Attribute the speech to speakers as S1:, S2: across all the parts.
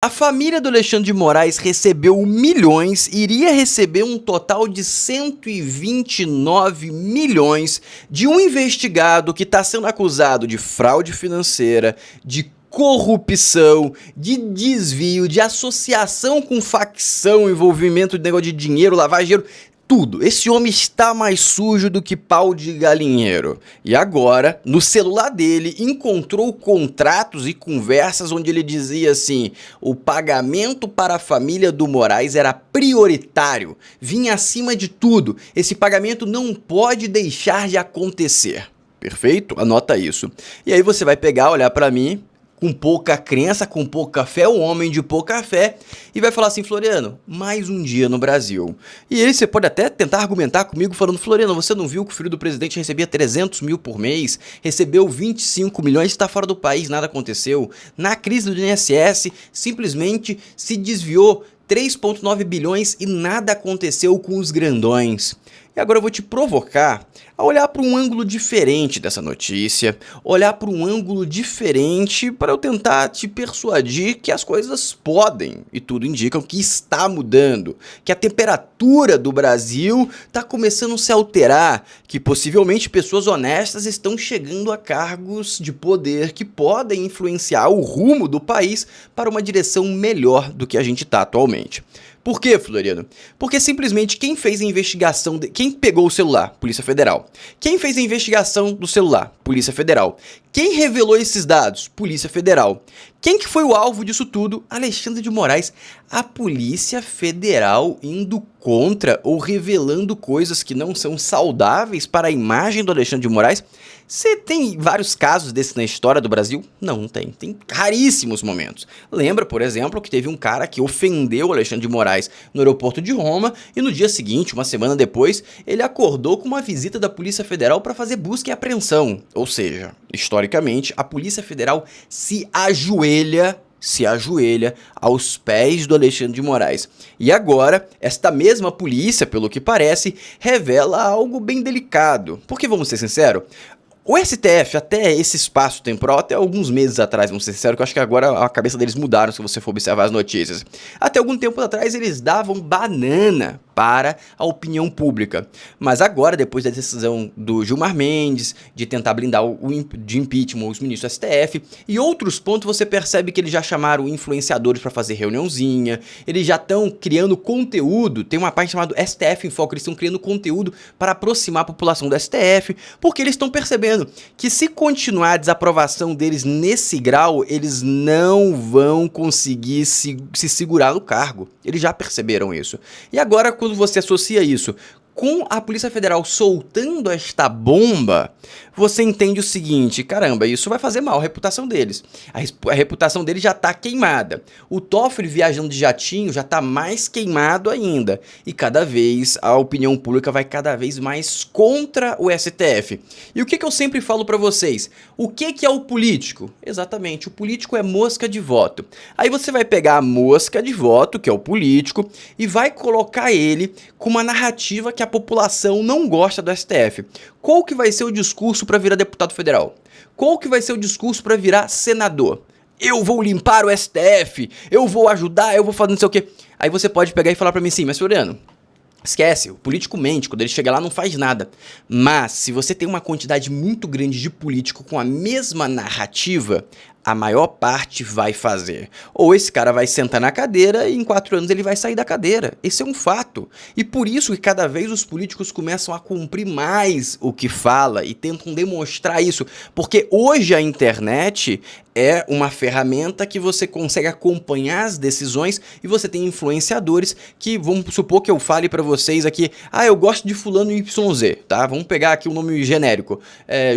S1: A família do Alexandre de Moraes recebeu milhões, iria receber um total de 129 milhões de um investigado que está sendo acusado de fraude financeira, de corrupção, de desvio, de associação com facção, envolvimento de negócio de dinheiro, lavagem de dinheiro. Tudo. Esse homem está mais sujo do que pau de galinheiro. E agora, no celular dele, encontrou contratos e conversas onde ele dizia assim: o pagamento para a família do Moraes era prioritário, vinha acima de tudo. Esse pagamento não pode deixar de acontecer. Perfeito? Anota isso. E aí você vai pegar, olhar para mim, com pouca crença, com pouca fé, um homem de pouca fé, e vai falar assim: Floriano, mais um dia no Brasil. E aí você pode até tentar argumentar comigo falando: Floriano, você não viu que o filho do presidente recebia 300 mil por mês, recebeu 25 milhões, está fora do país, nada aconteceu. Na crise do INSS, simplesmente se desviou 3,9 bilhões e nada aconteceu com os grandões. E agora eu vou te provocar a olhar para um ângulo diferente dessa notícia, olhar para um ângulo diferente para eu tentar te persuadir que as coisas podem, e tudo indica que está mudando, que a temperatura do Brasil está começando a se alterar, que possivelmente pessoas honestas estão chegando a cargos de poder que podem influenciar o rumo do país para uma direção melhor do que a gente está atualmente. Por quê, Floriano? Porque simplesmente quem fez a investigação, quem pegou o celular? Polícia Federal. Quem fez a investigação do celular? Polícia Federal. Quem revelou esses dados? Polícia Federal. Quem que foi o alvo disso tudo? Alexandre de Moraes. A Polícia Federal indo contra ou revelando coisas que não são saudáveis para a imagem do Alexandre de Moraes. Você tem vários casos desses na história do Brasil? Não tem. Tem raríssimos momentos. Lembra, por exemplo, que teve um cara que ofendeu o Alexandre de Moraes no aeroporto de Roma e no dia seguinte, uma semana depois, ele acordou com uma visita da Polícia Federal para fazer busca e apreensão. Ou seja, historicamente, a Polícia Federal se ajoelha aos pés do Alexandre de Moraes. E agora, esta mesma polícia, pelo que parece, revela algo bem delicado. Porque, vamos ser sinceros, o STF, até esse espaço temporal, até alguns meses atrás, vamos ser sinceros, que eu acho que agora a cabeça deles mudaram, se você for observar as notícias. Até algum tempo atrás, eles davam banana para a opinião pública. Mas agora, depois da decisão do Gilmar Mendes, de tentar blindar de impeachment os ministros do STF, e outros pontos, você percebe que eles já chamaram influenciadores para fazer reuniãozinha, eles já estão criando conteúdo, tem uma parte chamada STF em Foco, eles estão criando conteúdo para aproximar a população do STF, porque eles estão percebendo que se continuar a desaprovação deles nesse grau, eles não vão conseguir se segurar no cargo. Eles já perceberam isso. E agora, quando você associa isso com a Polícia Federal soltando esta bomba, você entende o seguinte: caramba, isso vai fazer mal à reputação deles. A reputação deles já está queimada. O Toffoli viajando de jatinho já está mais queimado ainda. E cada vez a opinião pública vai cada vez mais contra o STF. E o que eu sempre falo para vocês? O que é o político? Exatamente, o político é mosca de voto. Aí você vai pegar a mosca de voto, que é o político, e vai colocar ele com uma narrativa que a população não gosta do STF. Qual que vai ser o discurso para virar deputado federal? Qual que vai ser o discurso para virar senador? Eu vou limpar o STF, eu vou ajudar, eu vou fazer não sei o quê. Aí você pode pegar e falar para mim assim: mas Floriano, esquece, o político mente, quando ele chega lá não faz nada. Mas se você tem uma quantidade muito grande de político com a mesma narrativa, a maior parte vai fazer. Ou esse cara vai sentar na cadeira e em 4 anos ele vai sair da cadeira. Esse é um fato. E por isso que cada vez os políticos começam a cumprir mais o que fala e tentam demonstrar isso. Porque hoje a internet é uma ferramenta que você consegue acompanhar as decisões e você tem influenciadores que, vamos supor que eu fale pra vocês aqui: ah, eu gosto de fulano YZ, tá? Vamos pegar aqui um nome genérico.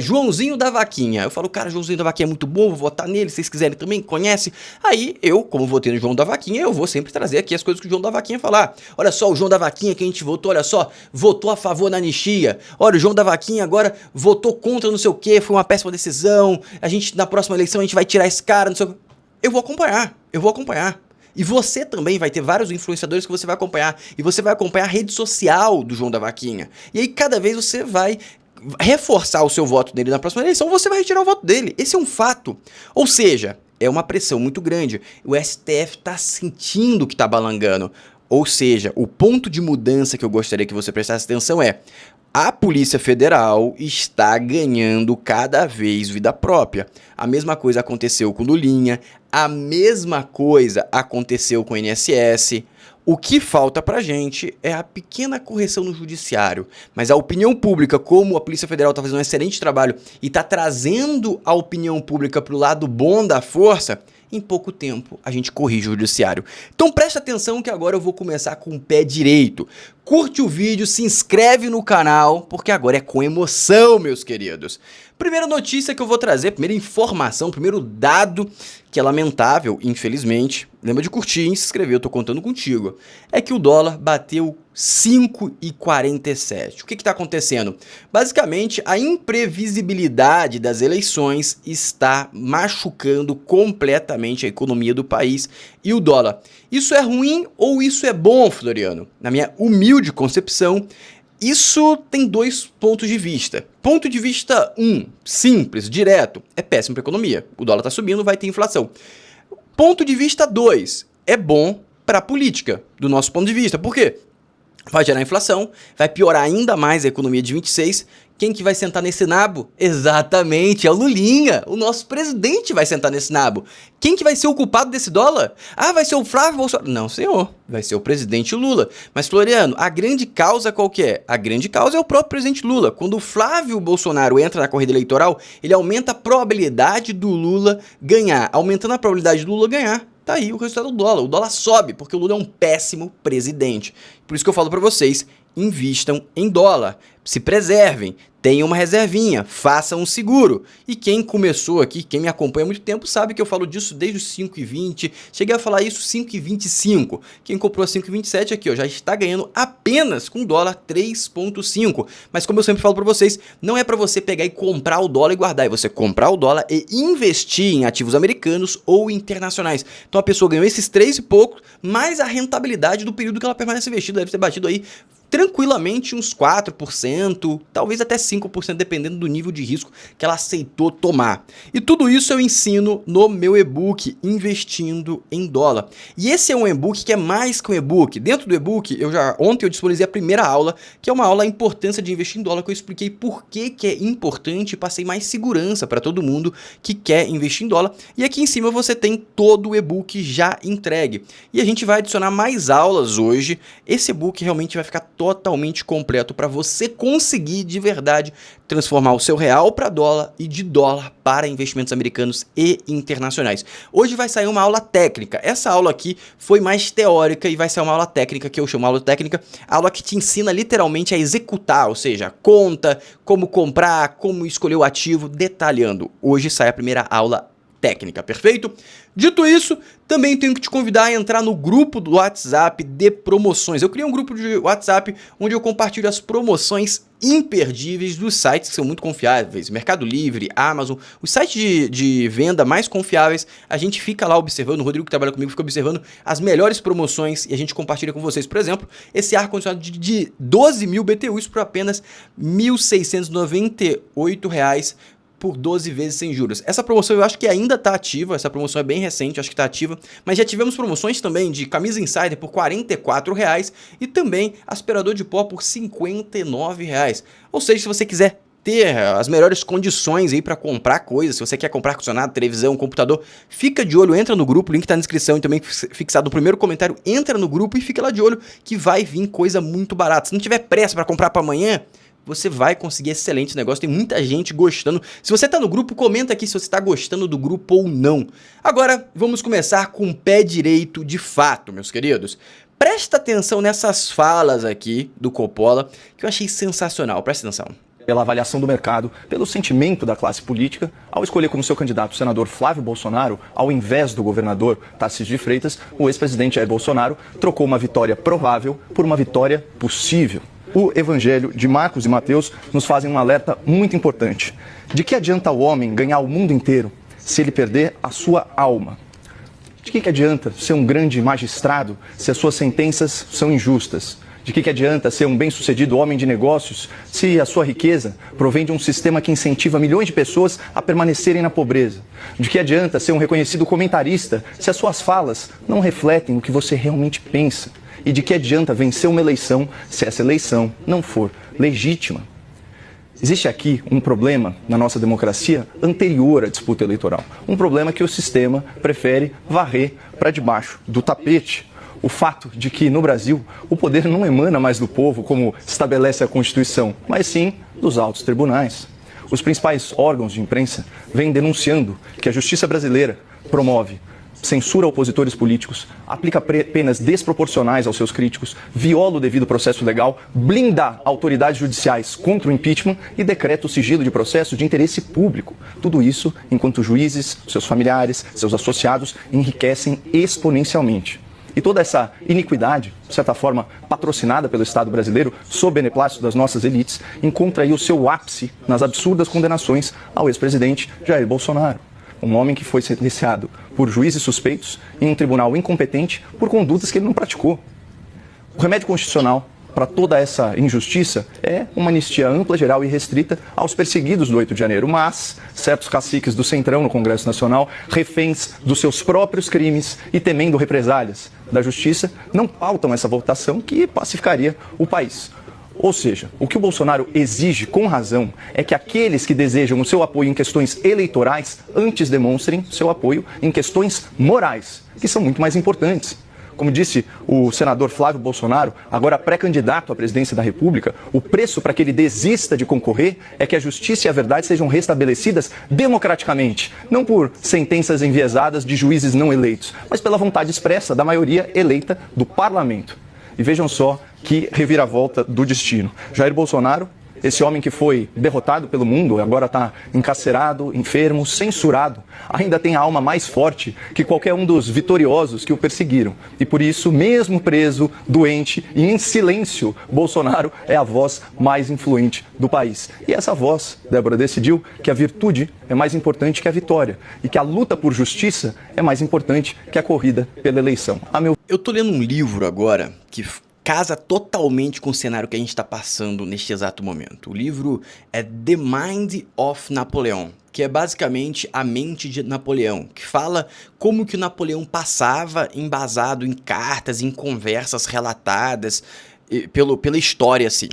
S1: Joãozinho da Vaquinha. Eu falo: cara, Joãozinho da Vaquinha é muito bom, vou votar nele, se vocês quiserem também, conhece? Aí eu, como votei no João da Vaquinha, eu vou sempre trazer aqui as coisas que o João da Vaquinha falar. Olha só, o João da Vaquinha que a gente votou, olha só, votou a favor da anistia. Olha, o João da Vaquinha agora votou contra não sei o que, foi uma péssima decisão, a gente, na próxima eleição, a gente vai tirar esse cara, não sei o que. Eu vou acompanhar. E você também vai ter vários influenciadores que você vai acompanhar. E você vai acompanhar a rede social do João da Vaquinha. E aí cada vez você vai reforçar o seu voto dele na próxima eleição, você vai retirar o voto dele. Esse é um fato. Ou seja, é uma pressão muito grande. O STF está sentindo que está balangando. Ou seja, o ponto de mudança que eu gostaria que você prestasse atenção é: a Polícia Federal está ganhando cada vez vida própria. A mesma coisa aconteceu com o Lulinha, a mesma coisa aconteceu com o INSS. O que falta pra gente é a pequena correção no judiciário. Mas a opinião pública, como a Polícia Federal está fazendo um excelente trabalho e está trazendo a opinião pública para o lado bom da força, em pouco tempo a gente corrige o judiciário. Então presta atenção que agora eu vou começar com o pé direito. Curte o vídeo, se inscreve no canal, porque agora é com emoção, meus queridos. Primeira notícia que eu vou trazer, primeira informação, primeiro dado, que é lamentável, infelizmente. Lembra de curtir, hein? Se inscrever, eu tô contando contigo. É que o dólar bateu 5,47. O que está acontecendo? Basicamente, a imprevisibilidade das eleições está machucando completamente a economia do país e o dólar. Isso é ruim ou isso é bom, Floriano? Na minha humilde concepção, isso tem dois pontos de vista. Ponto de vista 1, simples, direto, é péssimo para a economia. O dólar está subindo, vai ter inflação. Ponto de vista 2, é bom para a política, do nosso ponto de vista. Por quê? Vai gerar inflação, vai piorar ainda mais a economia de 26. Quem que vai sentar nesse nabo? Exatamente, é o Lulinha. O nosso presidente vai sentar nesse nabo. Quem que vai ser o culpado desse dólar? Ah, vai ser o Flávio Bolsonaro. Não, senhor. Vai ser o presidente Lula. Mas, Floriano, a grande causa qual que é? A grande causa é o próprio presidente Lula. Quando o Flávio Bolsonaro entra na corrida eleitoral, ele aumenta a probabilidade do Lula ganhar. Aumentando a probabilidade do Lula ganhar, tá aí o resultado do dólar. O dólar sobe, porque o Lula é um péssimo presidente. Por isso que eu falo pra vocês, invistam em dólar, se preservem, tenham uma reservinha, façam um seguro. E quem começou aqui, quem me acompanha há muito tempo, sabe que eu falo disso desde os 5,20, cheguei a falar isso 5,25. Quem comprou a 5,27 aqui, ó, já está ganhando apenas com dólar 3,5. Mas como eu sempre falo para vocês, não é para você pegar e comprar o dólar e guardar, é você comprar o dólar e investir em ativos americanos ou internacionais. Então a pessoa ganhou esses 3 e pouco, mais a rentabilidade do período que ela permanece investida, deve ter batido aí tranquilamente uns 4%, talvez até 5%, dependendo do nível de risco que ela aceitou tomar. E tudo isso eu ensino no meu e-book, Investindo em Dólar. E esse é um e-book que é mais que um e-book. Dentro do e-book, ontem eu disponibilizei a primeira aula, que é uma aula a importância de investir em dólar, que eu expliquei por que é importante e passei mais segurança para todo mundo que quer investir em dólar. E aqui em cima você tem todo o e-book já entregue. E a gente vai adicionar mais aulas hoje. Esse e-book realmente vai ficar totalmente completo para você conseguir de verdade transformar o seu real para dólar e de dólar para investimentos americanos e internacionais. Hoje vai sair uma aula técnica. Essa aula aqui foi mais teórica e vai ser uma aula técnica que eu chamo aula técnica, aula que te ensina literalmente a executar, ou seja, conta, como comprar, como escolher o ativo, detalhando. Hoje sai a primeira aula técnica, perfeito? Dito isso, também tenho que te convidar a entrar no grupo do WhatsApp de promoções. Eu criei um grupo de WhatsApp onde eu compartilho as promoções imperdíveis dos sites que são muito confiáveis, Mercado Livre, Amazon, os sites de venda mais confiáveis. A gente fica lá observando, o Rodrigo que trabalha comigo fica observando as melhores promoções e a gente compartilha com vocês. Por exemplo, esse ar-condicionado de 12 mil BTUs por apenas R$ 1.698 por 12 vezes sem juros. Essa promoção eu acho que ainda está ativa, essa promoção é bem recente, acho que está ativa, mas já tivemos promoções também de camisa Insider por R$ 44,00 e também aspirador de pó por R$ 59,00. Ou seja, se você quiser ter as melhores condições aí para comprar coisas, se você quer comprar ar-condicionado, televisão, computador, fica de olho, entra no grupo, o link tá na descrição e também fixado no primeiro comentário, entra no grupo e fica lá de olho que vai vir coisa muito barata. Se não tiver pressa para comprar para amanhã, você vai conseguir excelente negócio, tem muita gente gostando. Se você tá no grupo, comenta aqui se você tá gostando do grupo ou não. Agora, vamos começar com o pé direito de fato, meus queridos. Presta atenção nessas falas aqui do Coppola, que eu achei sensacional, presta atenção.
S2: Pela avaliação do mercado, pelo sentimento da classe política, ao escolher como seu candidato o senador Flávio Bolsonaro, ao invés do governador Tarcísio de Freitas, o ex-presidente Jair Bolsonaro trocou uma vitória provável por uma vitória possível. O Evangelho de Marcos e Mateus nos fazem um alerta muito importante. De que adianta o homem ganhar o mundo inteiro se ele perder a sua alma? De que adianta ser um grande magistrado se as suas sentenças são injustas? De que adianta ser um bem-sucedido homem de negócios se a sua riqueza provém de um sistema que incentiva milhões de pessoas a permanecerem na pobreza? De que adianta ser um reconhecido comentarista se as suas falas não refletem o que você realmente pensa? E de que adianta vencer uma eleição se essa eleição não for legítima? Existe aqui um problema na nossa democracia anterior à disputa eleitoral. Um problema que o sistema prefere varrer para debaixo do tapete. O fato de que, no Brasil, o poder não emana mais do povo, como estabelece a Constituição, mas sim dos altos tribunais. Os principais órgãos de imprensa vêm denunciando que a justiça brasileira promove censura opositores políticos, aplica penas desproporcionais aos seus críticos, viola o devido processo legal, blinda autoridades judiciais contra o impeachment e decreta o sigilo de processo de interesse público. Tudo isso enquanto juízes, seus familiares, seus associados enriquecem exponencialmente. E toda essa iniquidade, de certa forma patrocinada pelo Estado brasileiro, sob beneplácito das nossas elites, encontra aí o seu ápice nas absurdas condenações ao ex-presidente Jair Bolsonaro. Um homem que foi sentenciado por juízes suspeitos em um tribunal incompetente por condutas que ele não praticou. O remédio constitucional para toda essa injustiça é uma anistia ampla, geral e restrita aos perseguidos do 8 de janeiro, mas certos caciques do Centrão no Congresso Nacional, reféns dos seus próprios crimes e temendo represálias da justiça, não pautam essa votação que pacificaria o país. Ou seja, o que o Bolsonaro exige com razão é que aqueles que desejam o seu apoio em questões eleitorais antes demonstrem seu apoio em questões morais, que são muito mais importantes. Como disse o senador Flávio Bolsonaro, agora pré-candidato à presidência da República, o preço para que ele desista de concorrer é que a justiça e a verdade sejam restabelecidas democraticamente, não por sentenças enviesadas de juízes não eleitos, mas pela vontade expressa da maioria eleita do parlamento. E vejam só que reviravolta do destino. Jair Bolsonaro, esse homem que foi derrotado pelo mundo, agora está encarcerado, enfermo, censurado, ainda tem a alma mais forte que qualquer um dos vitoriosos que o perseguiram. E por isso, mesmo preso, doente e em silêncio, Bolsonaro é a voz mais influente do país. E essa voz, Débora, decidiu que a virtude é mais importante que a vitória e que a luta por justiça é mais importante que a corrida pela eleição.
S1: Eu tô lendo um livro agora que casa totalmente com o cenário que a gente está passando neste exato momento. O livro é The Mind of Napoleon, que é basicamente a mente de Napoleão, que fala como que o Napoleão passava embasado em cartas, em conversas relatadas pela história, assim.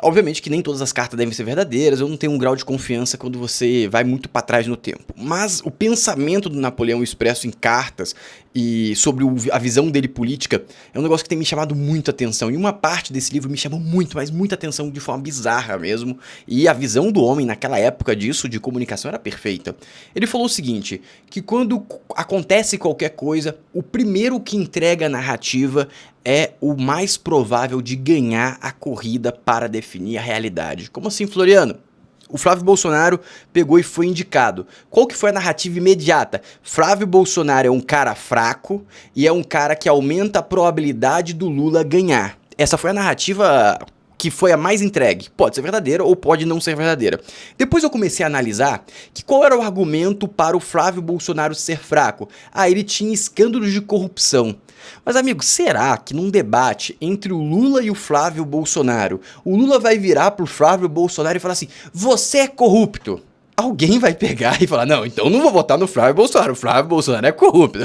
S1: Obviamente que nem todas as cartas devem ser verdadeiras, eu não tenho um grau de confiança quando você vai muito para trás no tempo. Mas o pensamento do Napoleão expresso em cartas e sobre a visão dele política é um negócio que tem me chamado muito atenção. E uma parte desse livro me chamou muito, mas muita atenção de forma bizarra mesmo. E a visão do homem naquela época disso, de comunicação, era perfeita. Ele falou o seguinte, que quando acontece qualquer coisa, o primeiro que entrega a narrativa é o mais provável de ganhar a corrida para definir a realidade. Como assim, Floriano? O Flávio Bolsonaro pegou e foi indicado. Qual que foi a narrativa imediata? Flávio Bolsonaro é um cara fraco e é um cara que aumenta a probabilidade do Lula ganhar. Essa foi a narrativa que foi a mais entregue. Pode ser verdadeira ou pode não ser verdadeira. Depois eu comecei a analisar que qual era o argumento para o Flávio Bolsonaro ser fraco. Ah, ele tinha escândalos de corrupção. Mas, amigo, será que num debate entre o Lula e o Flávio Bolsonaro, o Lula vai virar pro Flávio Bolsonaro e falar assim, você é corrupto? Alguém vai pegar e falar, não, então não vou votar no Flávio Bolsonaro, o Flávio Bolsonaro é corrupto.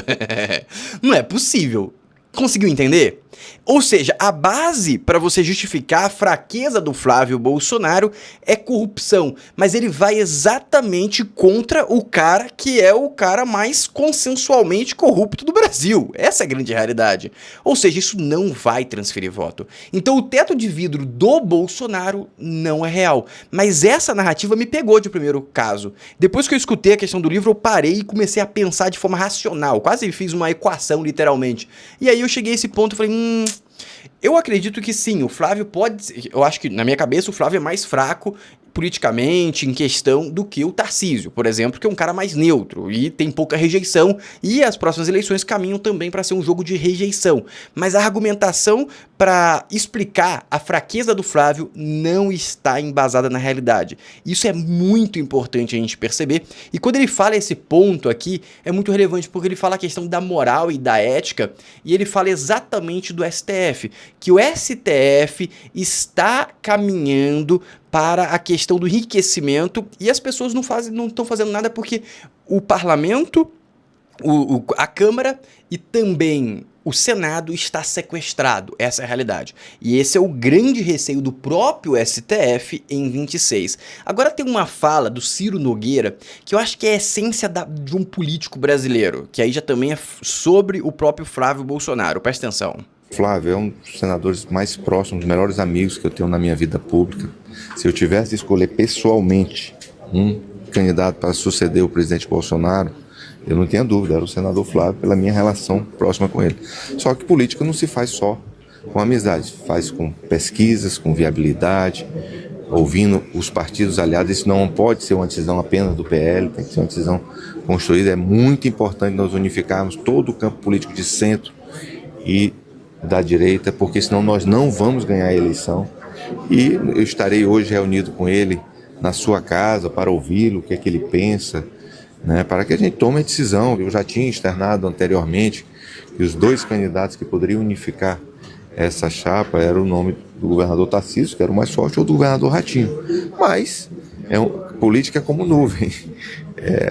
S1: Não é possível. Conseguiu entender? Ou seja, a base para você justificar a fraqueza do Flávio Bolsonaro é corrupção, mas ele vai exatamente contra o cara que é o cara mais consensualmente corrupto do Brasil. Essa é a grande realidade. Ou seja, isso não vai transferir voto. Então o teto de vidro do Bolsonaro não é real. Mas essa narrativa me pegou de primeiro caso. Depois que eu escutei a questão do livro, eu parei e comecei a pensar de forma racional. Quase fiz uma equação, literalmente. E aí eu cheguei a esse ponto e falei, eu acredito que sim, o Flávio pode... Eu acho que, na minha cabeça, o Flávio é mais fraco politicamente, em questão, do que o Tarcísio, por exemplo, que é um cara mais neutro e tem pouca rejeição, e as próximas eleições caminham também para ser um jogo de rejeição. Mas a argumentação para explicar a fraqueza do Flávio não está embasada na realidade. Isso é muito importante a gente perceber, e quando ele fala esse ponto aqui, é muito relevante, porque ele fala a questão da moral e da ética, e ele fala exatamente do STF. STF, que o STF está caminhando para a questão do enriquecimento e as pessoas não estão fazendo nada porque o parlamento, a Câmara e também o Senado está sequestrado. Essa é a realidade. E esse é o grande receio do próprio STF em 26. Agora tem uma fala do Ciro Nogueira que eu acho que é a essência de um político brasileiro, que aí já também é sobre o próprio Flávio Bolsonaro. Presta atenção.
S3: Flávio é um dos senadores mais próximos, dos melhores amigos que eu tenho na minha vida pública. Se eu tivesse de escolher pessoalmente um candidato para suceder o presidente Bolsonaro, eu não tinha dúvida, era o senador Flávio, pela minha relação próxima com ele. Só que política não se faz só com amizade, faz com pesquisas, com viabilidade, ouvindo os partidos aliados. Isso não pode ser uma decisão apenas do PL, tem que ser uma decisão construída. É muito importante nós unificarmos todo o campo político de centro e da direita, porque senão nós não vamos ganhar a eleição. E eu estarei hoje reunido com ele na sua casa para ouvi-lo, o que é que ele pensa, né, para que a gente tome a decisão. Eu já tinha externado anteriormente que os dois candidatos que poderiam unificar essa chapa era o nome do governador Tarcísio, que era o mais forte, ou do governador Ratinho. Mas política é como nuvem.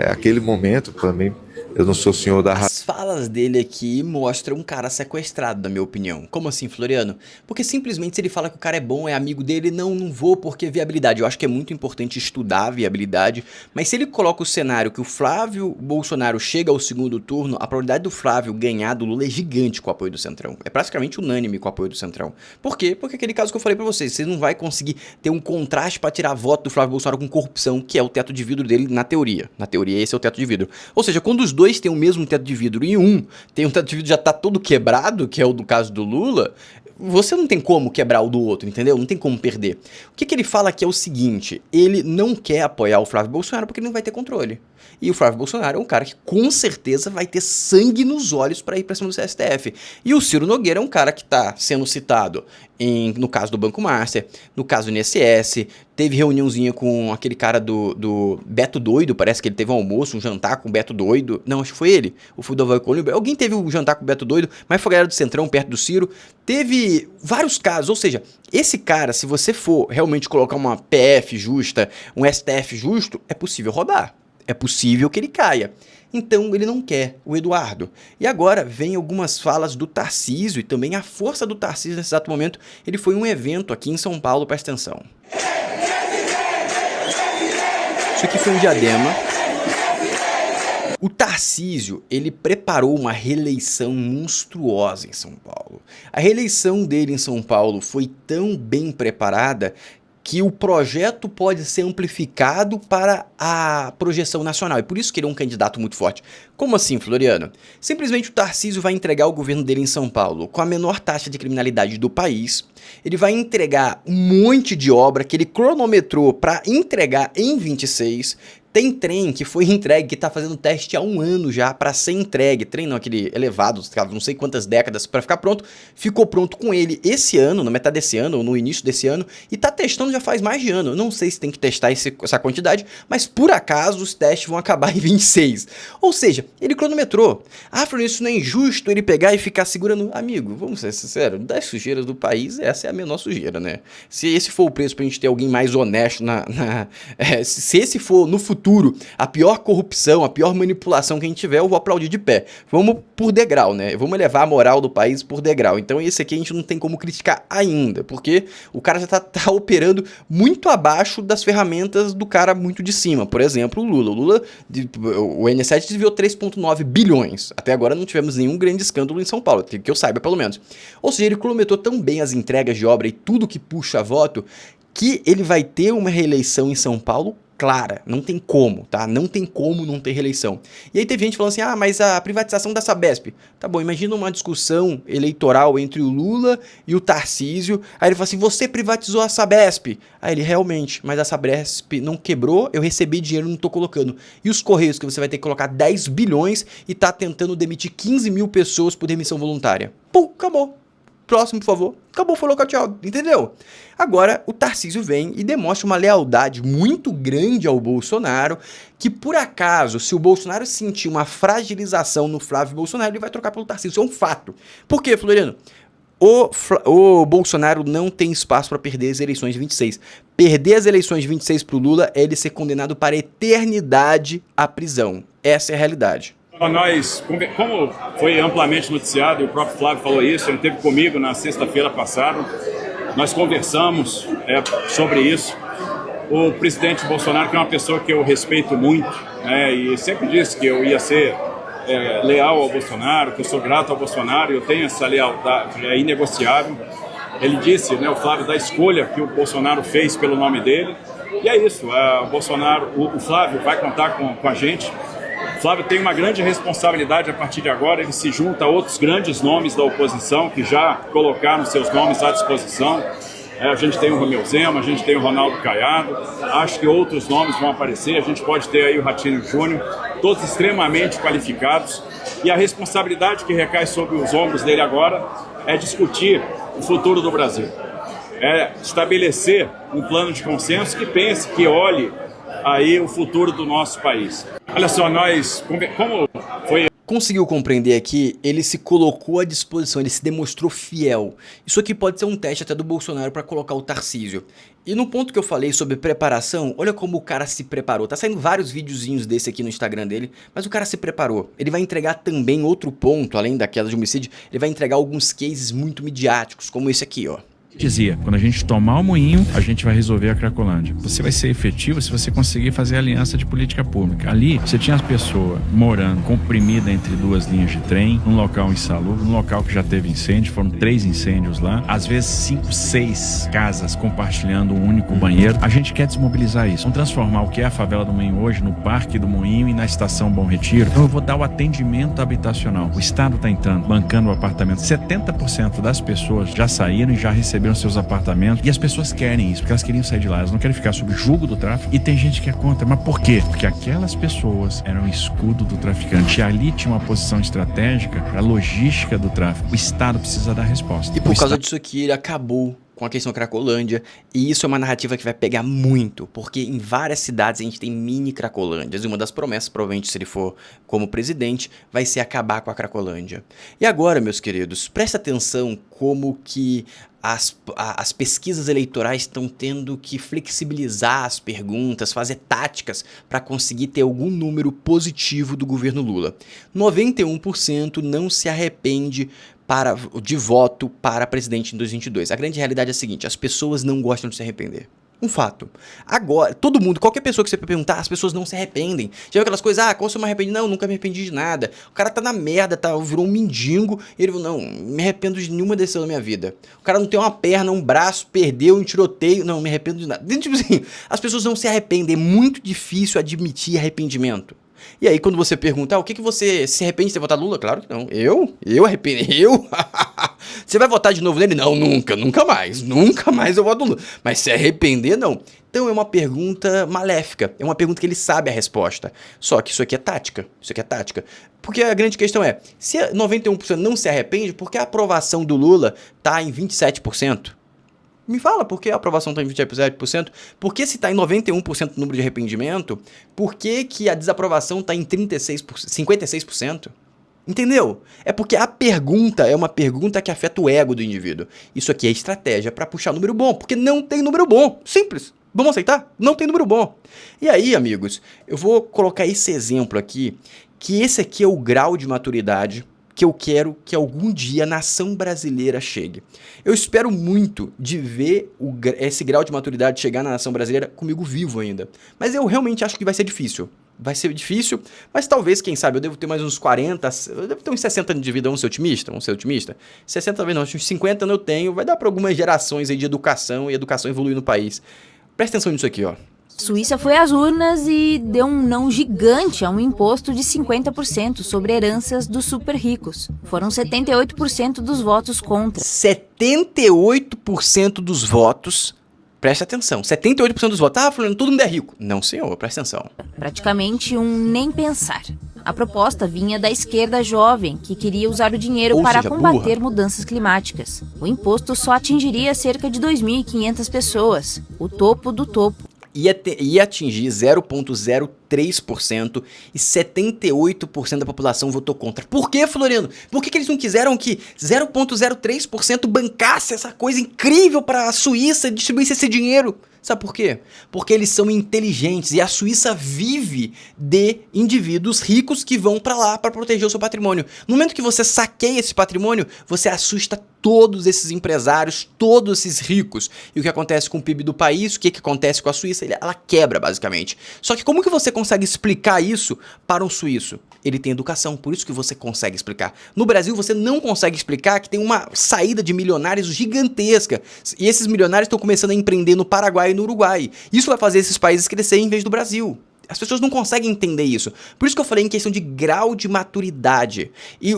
S3: Aquele momento, também, eu não sou senhor da
S1: As falas dele aqui mostram um cara sequestrado, na minha opinião. Como assim, Floriano? Porque simplesmente se ele fala que o cara é bom, é amigo dele, não vou porque viabilidade. Eu acho que é muito importante estudar a viabilidade, mas se ele coloca o cenário que o Flávio Bolsonaro chega ao segundo turno, a probabilidade do Flávio ganhar do Lula é gigante com o apoio do Centrão. É praticamente unânime com o apoio do Centrão. Por quê? Porque aquele caso que eu falei pra vocês, você não vai conseguir ter um contraste pra tirar voto do Flávio Bolsonaro com corrupção, que é o teto de vidro dele na teoria. Na teoria, esse é o teto de vidro. Ou seja, quando os dois têm o mesmo teto de vidro e um tem um teto de vidro que já tá todo quebrado, que é o do caso do Lula, você não tem como quebrar o do outro, entendeu? Não tem como perder. O que ele fala aqui é o seguinte: ele não quer apoiar o Flávio Bolsonaro porque ele não vai ter controle. E o Flávio Bolsonaro é um cara que com certeza vai ter sangue nos olhos para ir para cima do STF. E o Ciro Nogueira é um cara que está sendo citado no caso do Banco Master, no caso do INSS, teve reuniãozinha com aquele cara do Beto Doido, parece que ele teve um almoço, um jantar com o Beto Doido. Não, acho que foi ele, o Fudoval Columbo. Alguém teve um jantar com o Beto Doido, mas foi a galera do Centrão, perto do Ciro. Teve vários casos, ou seja, esse cara, se você for realmente colocar uma PF justa, um STF justo, é possível rodar. É possível que ele caia. Então ele não quer o Eduardo. E agora vem algumas falas do Tarcísio e também a força do Tarcísio nesse exato momento. Ele foi em um evento aqui em São Paulo, presta atenção. Isso aqui foi um Diadema. O Tarcísio, ele preparou uma reeleição monstruosa em São Paulo. A reeleição dele em São Paulo foi tão bem preparada que o projeto pode ser amplificado para a projeção nacional. E por isso que ele é um candidato muito forte. Como assim, Floriano? Simplesmente o Tarcísio vai entregar o governo dele em São Paulo com a menor taxa de criminalidade do país. Ele vai entregar um monte de obra que ele cronometrou para entregar em 26. Tem trem que foi entregue, que tá fazendo teste há 1 ano já para ser entregue. Trem não, aquele elevado, não sei quantas décadas para ficar pronto. Ficou pronto com ele esse ano, na metade desse ano, ou no início desse ano, e tá testando já faz mais de ano. Eu não sei se tem que testar essa quantidade, mas por acaso os testes vão acabar em 26. Ou seja, ele cronometrou. Ah, Floriano, isso não é injusto ele pegar e ficar segurando. Amigo, vamos ser sinceros, das sujeiras do país, essa é a menor sujeira, né? Se esse for o preço pra gente ter alguém mais honesto se esse for no futuro a pior corrupção, a pior manipulação que a gente tiver, eu vou aplaudir de pé. Vamos por degrau, né? Vamos elevar a moral do país por degrau. Então esse aqui a gente não tem como criticar ainda, porque o cara já tá operando muito abaixo das ferramentas do cara muito de cima. Por exemplo, o Lula. O N7 desviou 3,9 bilhões. Até agora não tivemos nenhum grande escândalo em São Paulo, que eu saiba pelo menos. Ou seja, ele cronometrou tão bem as entregas de obra e tudo que puxa voto, que ele vai ter uma reeleição em São Paulo clara, não tem como, tá? Não tem como não ter reeleição. E aí teve gente falando assim, ah, mas a privatização da Sabesp. Tá bom, imagina uma discussão eleitoral entre o Lula e o Tarcísio, aí ele fala assim, você privatizou a Sabesp. Aí ele, realmente, mas a Sabesp não quebrou, eu recebi dinheiro, não tô colocando. E os Correios, que você vai ter que colocar 10 bilhões e tá tentando demitir 15 mil pessoas por demissão voluntária. Pum, acabou. Próximo, por favor. Acabou, falou, tchau, entendeu? Agora, o Tarcísio vem e demonstra uma lealdade muito grande ao Bolsonaro, que por acaso, se o Bolsonaro sentir uma fragilização no Flávio Bolsonaro, ele vai trocar pelo Tarcísio. Isso é um fato. Por quê, Floriano? O Bolsonaro não tem espaço para perder as eleições de 26. Perder as eleições de 26 pro Lula é ele ser condenado para a eternidade à prisão. Essa é a realidade.
S4: Nós, como foi amplamente noticiado, e o próprio Flávio falou isso, ele esteve comigo na sexta-feira passada, nós conversamos sobre isso. O presidente Bolsonaro, que é uma pessoa que eu respeito muito, e sempre disse que eu ia ser leal ao Bolsonaro, que eu sou grato ao Bolsonaro, eu tenho essa lealdade, é inegociável. Ele disse, o Flávio, da escolha que o Bolsonaro fez pelo nome dele, e é isso, o Flávio vai contar com a gente. O Flávio tem uma grande responsabilidade a partir de agora, ele se junta a outros grandes nomes da oposição que já colocaram seus nomes à disposição. A gente tem o Romeu Zema, a gente tem o Ronaldo Caiado, acho que outros nomes vão aparecer, a gente pode ter aí o Ratinho Júnior, todos extremamente qualificados, e a responsabilidade que recai sobre os ombros dele agora é discutir o futuro do Brasil, é estabelecer um plano de consenso que pense, que olhe aí o futuro do nosso país. Olha só, como foi...
S1: Conseguiu compreender aqui? Ele se colocou à disposição, ele se demonstrou fiel. Isso aqui pode ser um teste até do Bolsonaro para colocar o Tarcísio. E no ponto que eu falei sobre preparação, olha como o cara se preparou. Tá saindo vários videozinhos desse aqui no Instagram dele, mas o cara se preparou. Ele vai entregar também outro ponto, além da queda de homicídio, ele vai entregar alguns cases muito midiáticos, como esse aqui, ó.
S5: Dizia, quando a gente tomar o moinho, a gente vai resolver a Cracolândia. Você vai ser efetivo se você conseguir fazer aliança de política pública. Ali, você tinha as pessoas morando, comprimida entre duas linhas de trem, num local insalubre, num local que já teve incêndio, foram 3 incêndios lá, às vezes 5, 6 casas compartilhando um único banheiro. A gente quer desmobilizar isso. Vamos transformar o que é a favela do Moinho hoje no Parque do Moinho e na Estação Bom Retiro. Então eu vou dar o atendimento habitacional. O Estado está entrando, bancando o apartamento. 70% das pessoas já saíram e já receberam seus apartamentos, e as pessoas querem isso, porque elas queriam sair de lá, elas não querem ficar sob julgo do tráfico, e tem gente que é contra. Mas por quê? Porque aquelas pessoas eram o escudo do traficante, e ali tinha uma posição estratégica para a logística do tráfico. O Estado precisa dar resposta.
S1: E por causa disso aqui, ele acabou com a questão Cracolândia, e isso é uma narrativa que vai pegar muito, porque em várias cidades a gente tem mini Cracolândias, e uma das promessas, provavelmente se ele for como presidente, vai ser acabar com a Cracolândia. E agora, meus queridos, presta atenção como que as pesquisas eleitorais estão tendo que flexibilizar as perguntas, fazer táticas para conseguir ter algum número positivo do governo Lula. 91% não se arrepende de voto para presidente em 2022. A grande realidade é a seguinte, as pessoas não gostam de se arrepender. Um fato. Agora, todo mundo, qualquer pessoa que você perguntar, as pessoas não se arrependem. Já viu aquelas coisas, qual você me arrepende? Não, nunca me arrependi de nada. O cara tá na merda, virou um mendigo, e ele falou, não, me arrependo de nenhuma decisão da minha vida. O cara não tem uma perna, um braço, perdeu um tiroteio, não, me arrependo de nada. Tipo assim, as pessoas não se arrependem, é muito difícil admitir arrependimento. E aí quando você pergunta, o que você se arrepende de ter votado Lula? Claro que não. Eu arrependo? Eu? Você vai votar de novo nele? Não, nunca mais eu voto no Lula. Mas se arrepender, não. Então é uma pergunta maléfica, é uma pergunta que ele sabe a resposta. Só que isso aqui é tática, Porque a grande questão é, se 91% não se arrepende, por que a aprovação do Lula tá em 27%? Me fala por que a aprovação está em 27%, por que se está em 91% do número de arrependimento, por que a desaprovação está em 56%? Entendeu? É porque a pergunta é uma pergunta que afeta o ego do indivíduo. Isso aqui é estratégia para puxar número bom, porque não tem número bom. Simples. Vamos aceitar? Não tem número bom. E aí, amigos, eu vou colocar esse exemplo aqui, que esse aqui é o grau de maturidade que eu quero que algum dia a nação brasileira chegue. Eu espero muito de ver esse grau de maturidade chegar na nação brasileira comigo vivo ainda. Mas eu realmente acho que vai ser difícil. Vai ser difícil, mas talvez, quem sabe, eu devo ter mais uns 40, eu devo ter uns 60 anos de vida, vamos ser otimista? 60 talvez não, uns 50 anos eu tenho, vai dar para algumas gerações aí de educação, e educação evoluir no país. Presta atenção nisso aqui, ó.
S6: Suíça foi às urnas e deu um não gigante a um imposto de 50% sobre heranças dos super ricos. Foram 78% dos votos contra.
S1: 78% dos votos, presta atenção, 78% dos votos, falando, todo mundo é rico. Não, senhor, presta atenção.
S6: Praticamente um nem pensar. A proposta vinha da esquerda jovem, que queria usar o dinheiro para combater mudanças climáticas. O imposto só atingiria cerca de 2.500 pessoas, o topo do topo.
S1: ia atingir 0,03% e 78% da população votou contra. Por que, Floriano? Por que eles não quiseram que 0,03% bancasse essa coisa incrível para a Suíça distribuísse esse dinheiro? Sabe por quê? Porque eles são inteligentes e a Suíça vive de indivíduos ricos que vão para lá para proteger o seu patrimônio. No momento que você saqueia esse patrimônio, você assusta todos esses empresários, todos esses ricos. E o que acontece com o PIB do país, o que acontece com a Suíça, ela quebra basicamente. Só que como que você consegue explicar isso para um suíço? Ele tem educação, por isso que você consegue explicar. No Brasil você não consegue explicar que tem uma saída de milionários gigantesca. E esses milionários estão começando a empreender no Paraguai e no Uruguai. Isso vai fazer esses países crescerem em vez do Brasil. As pessoas não conseguem entender isso. Por isso que eu falei em questão de grau de maturidade. E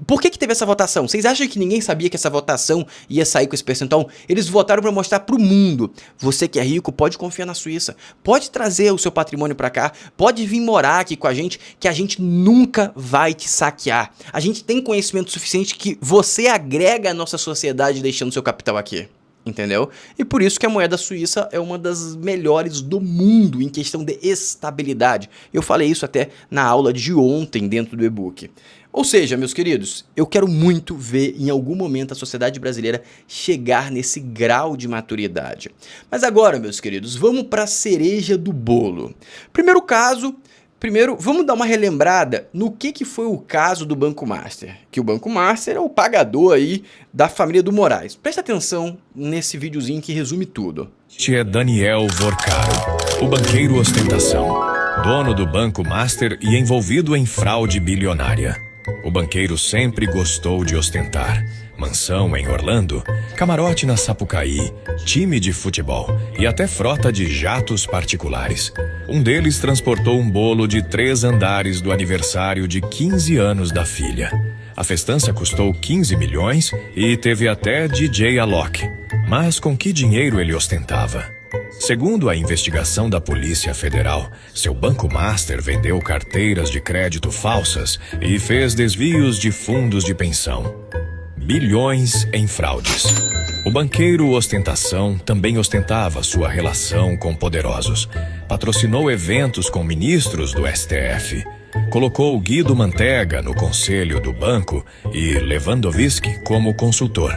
S1: por que teve essa votação? Vocês acham que ninguém sabia que essa votação ia sair com esse percentual? Eles votaram para mostrar para o mundo. Você que é rico pode confiar na Suíça. Pode trazer o seu patrimônio para cá. Pode vir morar aqui com a gente, que a gente nunca vai te saquear. A gente tem conhecimento suficiente que você agrega à nossa sociedade deixando seu capital aqui. Entendeu? E por isso que a moeda suíça é uma das melhores do mundo em questão de estabilidade. Eu falei isso até na aula de ontem dentro do e-book. Ou seja, meus queridos, eu quero muito ver em algum momento a sociedade brasileira chegar nesse grau de maturidade. Mas agora, meus queridos, vamos para a cereja do bolo. Primeiro, vamos dar uma relembrada no que foi o caso do Banco Master. Que o Banco Master é o pagador aí da família do Moraes. Presta atenção nesse videozinho que resume tudo.
S7: Este é Daniel Vorcaro, o banqueiro ostentação, dono do Banco Master e envolvido em fraude bilionária. O banqueiro sempre gostou de ostentar. Mansão em Orlando, camarote na Sapucaí, time de futebol e até frota de jatos particulares. Um deles transportou um bolo de 3 andares do aniversário de 15 anos da filha. A festança custou 15 milhões e teve até DJ Alok. Mas com que dinheiro ele ostentava? Segundo a investigação da Polícia Federal, seu Banco Master vendeu carteiras de crédito falsas e fez desvios de fundos de pensão. Bilhões em fraudes. O banqueiro ostentação também ostentava sua relação com poderosos. Patrocinou eventos com ministros do STF. Colocou Guido Mantega no conselho do banco e Lewandowski como consultor.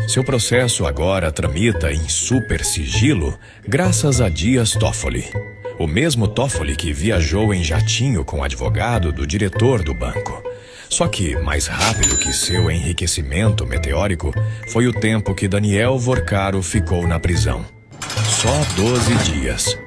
S7: Seu processo agora tramita em super sigilo graças a Dias Toffoli. O mesmo Toffoli que viajou em jatinho com o advogado do diretor do banco. Só que, mais rápido que seu enriquecimento meteórico, foi o tempo que Daniel Vorcaro ficou na prisão. Só 12 dias.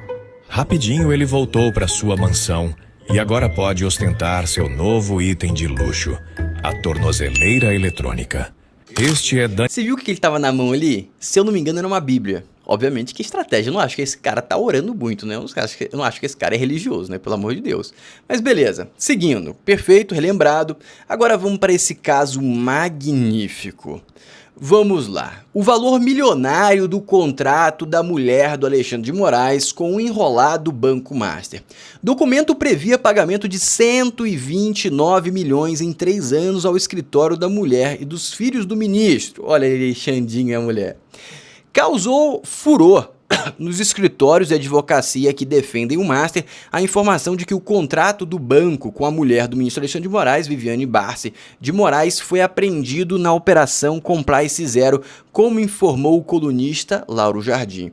S7: Rapidinho ele voltou para sua mansão e agora pode ostentar seu novo item de luxo, a tornozeleira eletrônica. Este é
S1: Você viu o que ele tava na mão ali? Se eu não me engano, era uma bíblia. Obviamente que estratégia, eu não acho que esse cara tá orando muito, né? Eu não acho que esse cara é religioso, né? Pelo amor de Deus. Mas beleza, seguindo, perfeito, relembrado. Agora vamos para esse caso magnífico. Vamos lá. O valor milionário do contrato da mulher do Alexandre de Moraes com o enrolado Banco Master. Documento previa pagamento de 129 milhões em 3 anos ao escritório da mulher e dos filhos do ministro. Olha ele, Xandinho e a mulher. Causou furor nos escritórios de advocacia que defendem o Master a informação de que o contrato do banco com a mulher do ministro Alexandre de Moraes, Viviane Barsi de Moraes, foi apreendido na Operação Compliance Zero, como informou o colunista Lauro Jardim.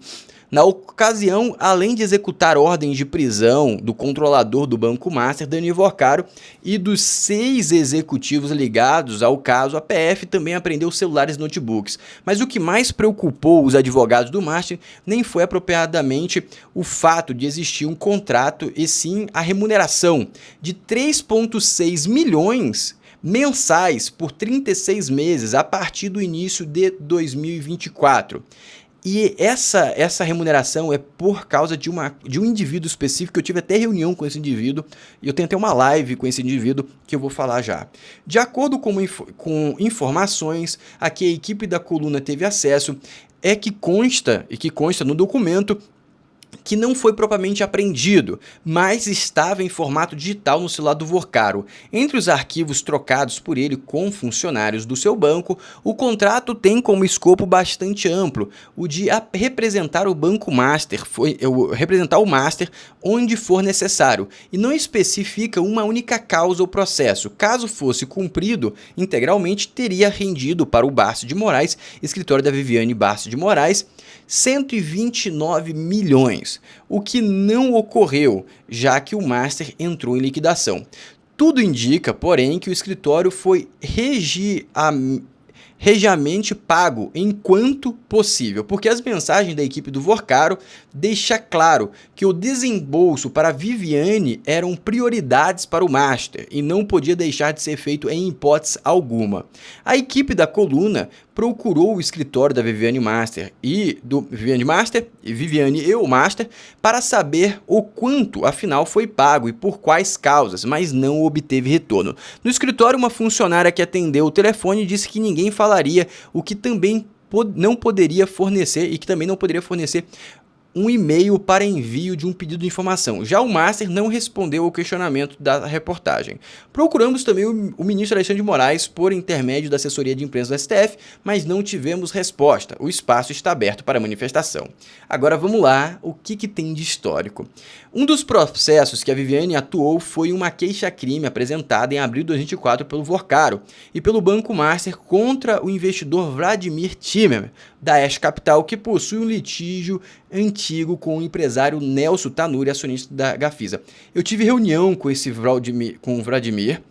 S1: Na ocasião, além de executar ordens de prisão do controlador do Banco Master, Daniel Vorcaro, e dos 6 executivos ligados ao caso, a PF também apreendeu celulares e notebooks. Mas o que mais preocupou os advogados do Master nem foi apropriadamente o fato de existir um contrato, e sim a remuneração de 3,6 milhões mensais por 36 meses a partir do início de 2024. E essa remuneração é por causa de um indivíduo específico. Eu tive até reunião com esse indivíduo e eu tenho até uma live com esse indivíduo que eu vou falar já. De acordo com informações a que a equipe da coluna teve acesso, que consta no documento que não foi propriamente apreendido, mas estava em formato digital no celular do Vorcaro. Entre os arquivos trocados por ele com funcionários do seu banco, o contrato tem como escopo bastante amplo, o de representar o Banco Master, representar o Master onde for necessário, e não especifica uma única causa ou processo. Caso fosse cumprido integralmente, teria rendido para o Barço de Moraes, escritório da Viviane Barço de Moraes, 129 milhões, o que não ocorreu, já que o Master entrou em liquidação. Tudo indica, porém, que o escritório foi regiamente pago enquanto possível, porque as mensagens da equipe do Vorcaro deixam claro que o desembolso para a Viviane eram prioridades para o Master e não podia deixar de ser feito em hipótese alguma. A equipe da coluna procurou o escritório da Viviane Master e o Master para saber o quanto afinal foi pago e por quais causas, mas não obteve retorno. No escritório, uma funcionária que atendeu o telefone disse que ninguém falaria, o que também não poderia fornecer e que também não poderia fornecer um e-mail para envio de um pedido de informação. Já o Master não respondeu ao questionamento da reportagem. Procuramos também o ministro Alexandre de Moraes por intermédio da assessoria de imprensa do STF, mas não tivemos resposta. O espaço está aberto para manifestação. Agora vamos lá, o que tem de histórico? Um dos processos que a Viviane atuou foi uma queixa-crime apresentada em abril de 2024 pelo Vorcaro e pelo Banco Master contra o investidor Vladimir Timmer, da Ash Capital, que possui um litígio antigo com o empresário Nelson Tanuri, acionista da Gafisa. Eu tive reunião com o Vladimir,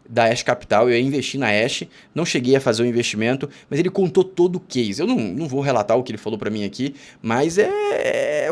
S1: da Ash Capital, eu ia investir na Ash, não cheguei a fazer o investimento, mas ele contou todo o case. Eu não vou relatar o que ele falou para mim aqui, mas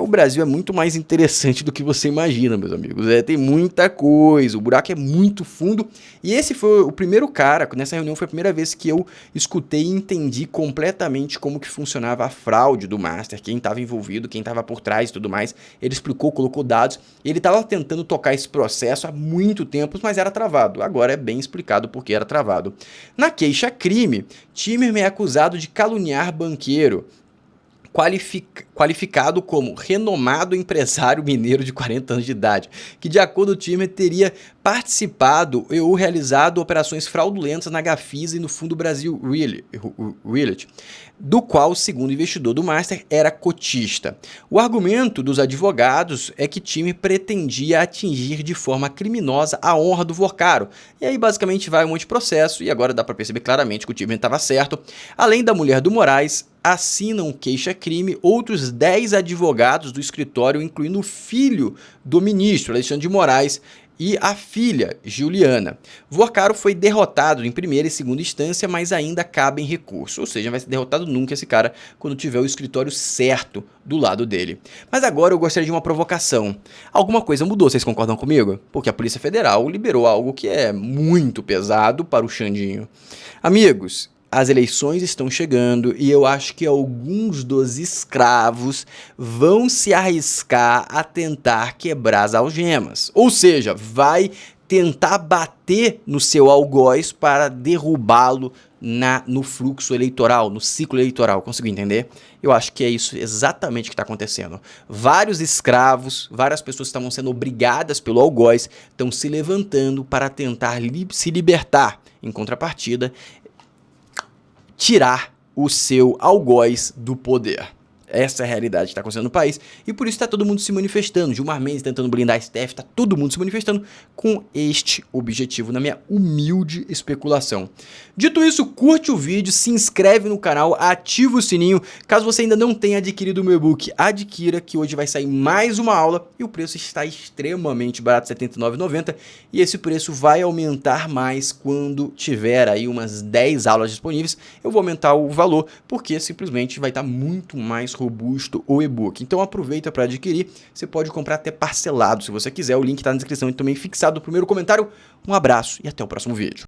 S1: o Brasil é muito mais interessante do que você imagina, meus amigos. Tem muita coisa, o buraco é muito fundo, e esse foi o primeiro cara, nessa reunião foi a primeira vez que eu escutei e entendi completamente como que funcionava a fraude do Master, quem estava envolvido, quem estava por trás e tudo mais. Ele explicou, colocou dados, ele estava tentando tocar esse processo há muito tempo, mas era travado. Agora é bem explicado porque era travado. Na queixa-crime, Timmer é acusado de caluniar banqueiro, qualificado como renomado empresário mineiro de 40 anos de idade, que de acordo com o Timmer teria participado ou realizado operações fraudulentas na Gafisa e no Fundo Brasil Realty, do qual, segundo o investidor do Master, era cotista. O argumento dos advogados é que Timmer pretendia atingir de forma criminosa a honra do Vorcaro. E aí basicamente vai um monte de processo, e agora dá para perceber claramente que o Timmer estava certo. Além da mulher do Moraes, assinam queixa-crime outros 10 advogados do escritório, incluindo o filho do ministro, Alexandre de Moraes, e a filha, Juliana. Vorcaro foi derrotado em primeira e segunda instância, mas ainda cabe em recurso. Ou seja, não vai ser derrotado nunca esse cara quando tiver o escritório certo do lado dele. Mas agora eu gostaria de uma provocação. Alguma coisa mudou, vocês concordam comigo? Porque a Polícia Federal liberou algo que é muito pesado para o Xandinho. Amigos, as eleições estão chegando e eu acho que alguns dos escravos vão se arriscar a tentar quebrar as algemas. Ou seja, vai tentar bater no seu algoz para derrubá-lo no fluxo eleitoral, no ciclo eleitoral. Conseguiu entender? Eu acho que é isso exatamente que está acontecendo. Vários escravos, várias pessoas que estavam sendo obrigadas pelo algoz, estão se levantando para tentar se libertar. Em contrapartida, tirar o seu algoz do poder. Essa é a realidade que está acontecendo no país e por isso está todo mundo se manifestando. Gilmar Mendes tentando blindar a STF, está todo mundo se manifestando com este objetivo, na minha humilde especulação. Dito isso, curte o vídeo, se inscreve no canal, ativa o sininho. Caso você ainda não tenha adquirido o meu e-book, adquira, que hoje vai sair mais uma aula e o preço está extremamente barato, R$ 79,90, e esse preço vai aumentar mais quando tiver aí umas 10 aulas disponíveis. Eu vou aumentar o valor porque simplesmente vai estar muito mais robusto o e-book. Então aproveita para adquirir, você pode comprar até parcelado se você quiser, o link está na descrição e também fixado no primeiro comentário. Um abraço e até o próximo vídeo.